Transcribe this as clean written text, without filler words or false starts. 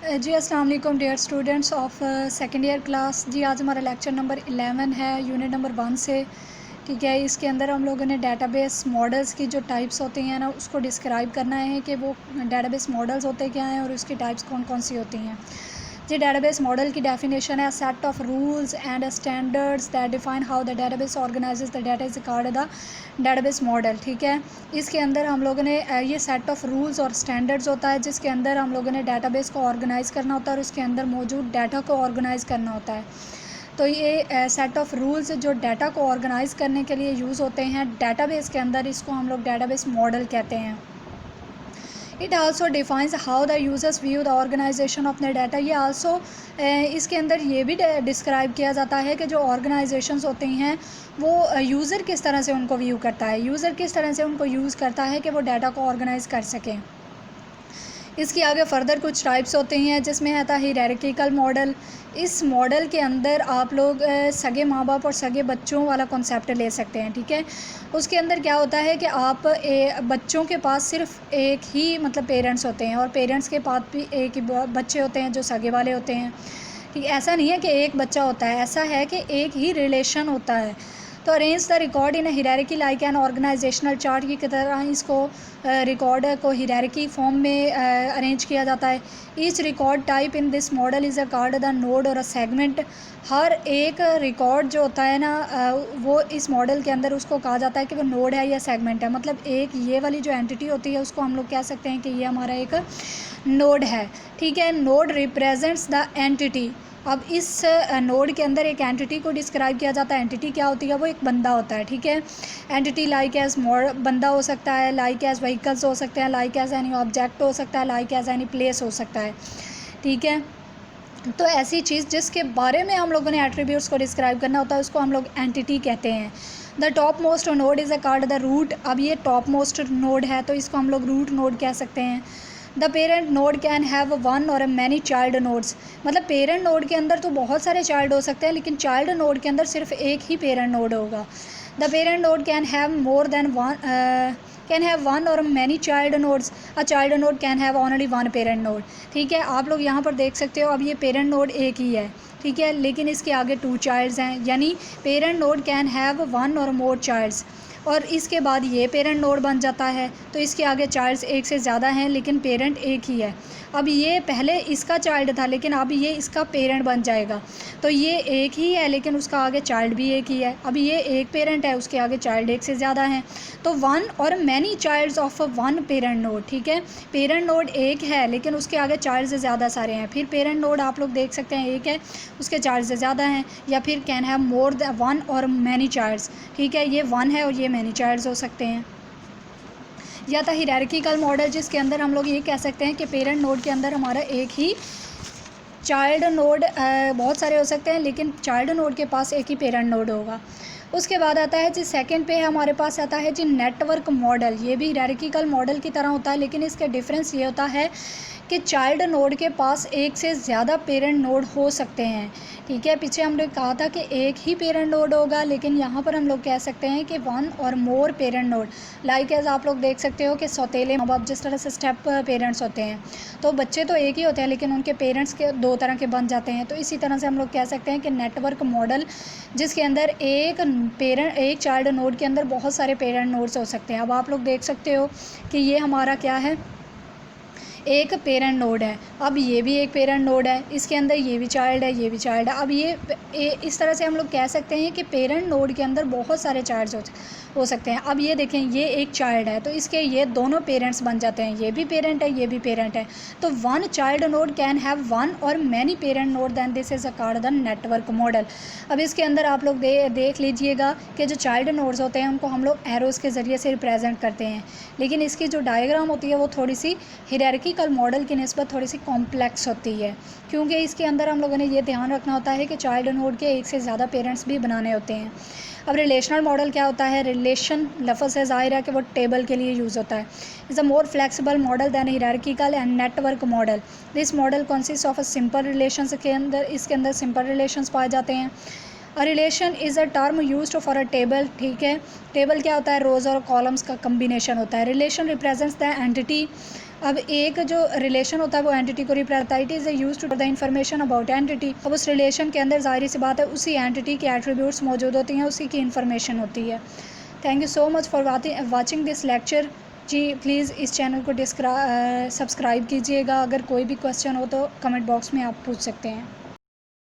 जी अस्सलाम वालेकुम dear students of second year class. जी आज हमारा लेक्चर नंबर 11 है यूनिट नंबर 1 से। ठीक है, इसके अंदर हम लोगों ने डेटाबेस मॉडल्स की जो टाइप्स होती हैं ना उसको डिस्क्राइब करना है कि वो डेटाबेस मॉडल्स होते क्या हैं और उसकी टाइप्स कौन कौन सी होती हैं। जी डेटाबेस मॉडल की डेफिनेशन है set of rules and standards that define how the database organises the data is called the database model. ठीक है, इसके अंदर हम लोगों ने ये सेट ऑफ रूल्स और स्टैंडर्ड्स होता है जिसके अंदर हम लोगों ने डेटाबेस को ऑर्गेनाइज़ करना होता है और उसके अंदर मौजूद डाटा को ऑर्गेनाइज़ करना होता है। तो ये सेट ऑफ रूल्स जो डाटा को ऑर्गेनाइज़ करने के लिए यूज़ होते हैं डेटाबेस के अंदर, इसको हम लोग डेटाबेस मॉडल कहते हैं। It also defines how the users view the organisation of the data. ये आल्सो इसके अंदर ये भी डिस्क्राइब किया जाता है कि जो ऑर्गेनाइजेशंस होती हैं वो यूज़र किस तरह से उनको व्यू करता है, यूज़र किस तरह से उनको यूज़ करता है कि वो डाटा को ऑर्गेनाइज़ कर सकें। इसकी आगे फ़र्दर कुछ टाइप्स होती हैं जिसमें आता है हायरार्किकल मॉडल। इस मॉडल के अंदर आप लोग सगे माँ बाप और सगे बच्चों वाला कॉन्सेप्ट ले सकते हैं। ठीक है, उसके अंदर क्या होता है कि आप बच्चों के पास सिर्फ एक ही मतलब पेरेंट्स होते हैं और पेरेंट्स के पास भी एक ही बच्चे होते हैं जो सगे वाले होते हैं। ठीक, ऐसा नहीं है कि एक बच्चा होता है, ऐसा है कि एक ही रिलेशन होता है। तो arrange the record in hierarchy like an organizational chart की तरह इसको रिकॉर्ड को हिरारिकी फॉर्म में अरेंज किया जाता है। Each record type in this model is a called the node और अ सेगमेंट। हर एक रिकॉर्ड जो होता है ना वो इस मॉडल के अंदर उसको कहा जाता है कि वो नोड है या सेगमेंट है। मतलब एक ये वाली जो एंटिटी होती है उसको हम लोग कह सकते हैं कि ये हमारा एक नोड है। ठीक है, नोड रिप्रेजेंट्स द एंटिटी। अब इस नोड के अंदर एक एंटिटी को डिस्क्राइब किया जाता है। एंटिटी क्या होती है? वो एक बंदा होता है। ठीक है, एंटिटी लाइक एज बंदा हो सकता है, लाइक एज व्हीकल्स हो सकते हैं, लाइक एज एनी ऑब्जेक्ट हो सकता है, लाइक एज एनी प्लेस हो सकता है। ठीक है, तो ऐसी चीज़ जिसके बारे में हम लोगों ने एट्रीब्यूट्स को डिस्क्राइब करना होता है उसको हम लोग एंटिटी कहते हैं। The top most node is a called the root. अब ये टॉप मोस्ट नोड है तो इसको हम लोग रूट नोड कह सकते हैं। The parent node can have one और मैनी चाइल्ड नोड्स। मतलब पेरेंट नोड के अंदर तो बहुत सारे चाइल्ड हो सकते हैं लेकिन चाइल्ड नोड के अंदर सिर्फ एक ही पेरेंट नोड होगा। The parent node can have more than one can have one और many child nodes. A child node can have only one parent node. ठीक है, आप लोग यहाँ पर देख सकते हो अब ये पेरेंट नोड एक ही है। ठीक है, लेकिन इसके आगे टू चाइल्ड्स हैं, यानी parent node can have one और मोर चाइल्ड्स। और इसके बाद ये पेरेंट नोड बन जाता है तो इसके आगे चाइल्ड्स एक से ज़्यादा हैं लेकिन पेरेंट एक ही है। अब ये पहले इसका चाइल्ड था लेकिन अब ये इसका पेरेंट बन जाएगा। तो ये एक ही है लेकिन उसका आगे चाइल्ड भी एक ही है। अब ये एक पेरेंट है, उसके आगे चाइल्ड एक से ज़्यादा हैं, तो वन और many childs of one parent node. ठीक है, पेरेंट नोड एक है लेकिन उसके आगे चाइल्ड से ज़्यादा सारे हैं। फिर पेरेंट नोड आप लोग देख सकते हैं एक है, उसके चाइल्ड से ज़्यादा हैं, या फिर can have more than one और मैनी चाइल्ड्स। ठीक है, ये वन है और ये मैनी चाइल्ड्स हो सकते हैं। या था हायरार्किकल मॉडल जिसके अंदर हम लोग ये कह सकते हैं कि पेरेंट नोड के अंदर हमारा एक ही चाइल्ड नोड, बहुत सारे हो सकते हैं लेकिन चाइल्ड नोड के पास एक ही पेरेंट नोड होगा। उसके बाद आता है जी सेकंड पे हमारे पास आता है जी नेटवर्क मॉडल। ये भी हायरार्किकल मॉडल की तरह होता है लेकिन इसका डिफरेंस ये होता है कि चाइल्ड नोड के पास एक से ज़्यादा पेरेंट नोड हो सकते हैं। ठीक है, पीछे हमने कहा था कि एक ही पेरेंट नोड होगा लेकिन यहाँ पर हम लोग कह सकते हैं कि वन और मोर पेरेंट नोड। लाइक एज आप लोग देख सकते हो कि सौतेले माँ बाप जिस तरह से स्टेप पेरेंट्स होते हैं तो बच्चे तो एक ही होते हैं लेकिन उनके पेरेंट्स के दो तरह के बन जाते हैं। तो इसी तरह से हम लोग कह सकते हैं कि नेटवर्क मॉडल जिसके अंदर एक चाइल्ड नोड के अंदर बहुत सारे पेरेंट नोड्स हो सकते हैं। अब आप लोग देख सकते हो कि ये हमारा क्या है, एक पेरेंट नोड है। अब ये भी एक पेरेंट नोड है, इसके अंदर ये भी चाइल्ड है, ये भी चाइल्ड है। अब ये इस तरह से हम लोग कह सकते हैं कि पेरेंट नोड के अंदर बहुत सारे चाइल्ड्स हो सकते हैं। अब ये देखें, ये एक चाइल्ड है तो इसके ये दोनों पेरेंट्स बन जाते हैं, ये भी पेरेंट है, ये भी पेरेंट है। तो one child node can have one और many parent node, then this is a called the network model. अब इसके अंदर आप लोग देख लीजिएगा कि जो चाइल्ड नोड्स होते हैं उनको हम लोग एरोज़ के ज़रिए से रिप्रेजेंट करते हैं, लेकिन इसकी जो डायग्राम होती है वो थोड़ी सी हायरार्किकल मॉडल की निस्बत थोड़ी सी कॉम्प्लेक्स होती है, क्योंकि इसके अंदर हम लोगों ने ये ध्यान रखना होता है कि चाइल्ड नोड के एक से ज़्यादा पेरेंट्स भी बनाने होते हैं। अब रिलेशनल मॉडल क्या होता है? रिलेशन लफ्ज़ से ज़ाहिर है कि वो टेबल के लिए यूज़ होता है। Is a more flexible model than hierarchical and network model. This model consist of a simple relations के अंदर, इसके अंदर सिंपल रिलेशंस पाए जाते हैं। A relation is a term used for a table. ठीक है, टेबल क्या होता है? रोज़ और कॉलम्स का कम्बिनेशन होता है। रिलेशन रिप्रेजेंट्स द एंटिटी अब एक जो रिलेशन होता है वो एंटिटी को रिप्रेजेंट करता है। It is use to the information about entity. अब उस रिलेशन के अंदर ज़ाहिर सी बात है उसी एंटिटी की एट्रीब्यूट्स मौजूद होती हैं, उसी की इन्फॉर्मेशन होती है। Thank you so much for watching this lecture. जी प्लीज़ इस चैनल को सब्सक्राइब कीजिएगा। अगर कोई भी क्वेश्चन हो तो कमेंट बॉक्स में आप पूछ सकते हैं।